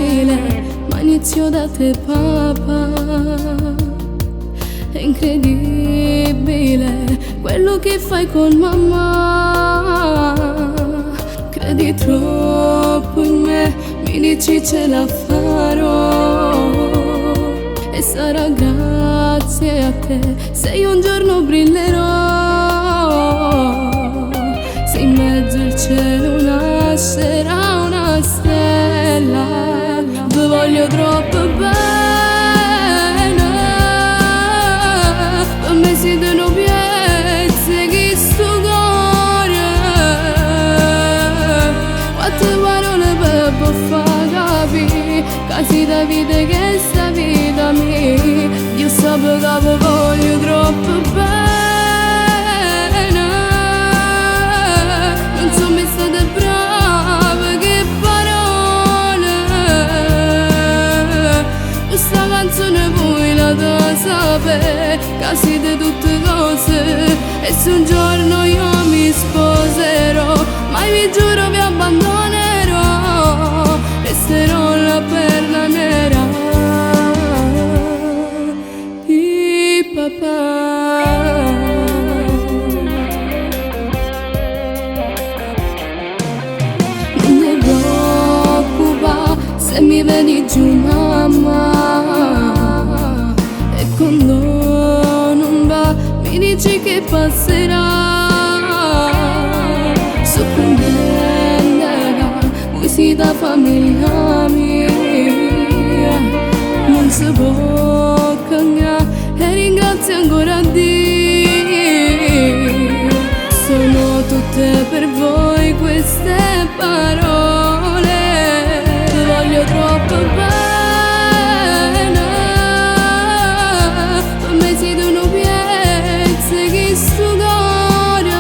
difficile, ma inizio da te papà. È incredibile quello che fai con mamma. Credi troppo in me, mi dici ce la farò. E sarà grazie a te se io un giorno brillerò. Se in mezzo al cielo nascerà una stella, ti voglio troppo bene. Per me siete una piezza che sto cuore. Quante parole per far capire che si da vita che sta vita mia. Io sapevo che vi voglio troppo bene. Non sono mai stata brava, che parole. Questa canzone voi la da sapere, che siete tutte cose. E se un giorno io mi sposerò, mai vi giuro vi abbandonerò. Resterò la perla nera di papà. Non ti preoccupare se mi vedi giù mamma. E quando non va mi dici che passerà. Sorprendente che voi siete famiglia mia. Non si può cambiare e ringrazio ancora Dio. Sono tutte per voi queste parole. Ti voglio troppo bene. Per me siete una piezza che sto cuore.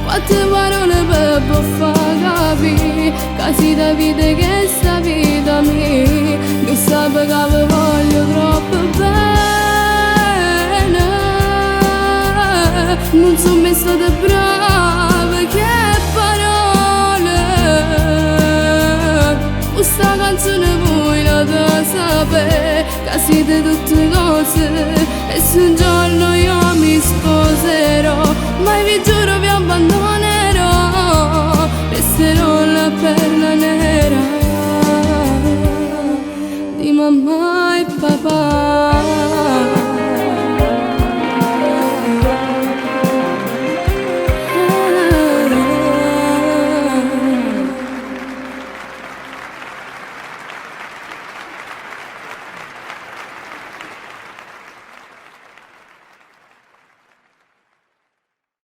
Quante parole per far capire che si da vita che sta vita mia. Io sapevo che vi voglio troppo bene. Non sono mai stata brava, che parole. Questa canzone voi la da sapere, che siete tutte cose. E se un giorno io mi sposerò, mai vi giuro vi abbandonerò. Resterò la perla nera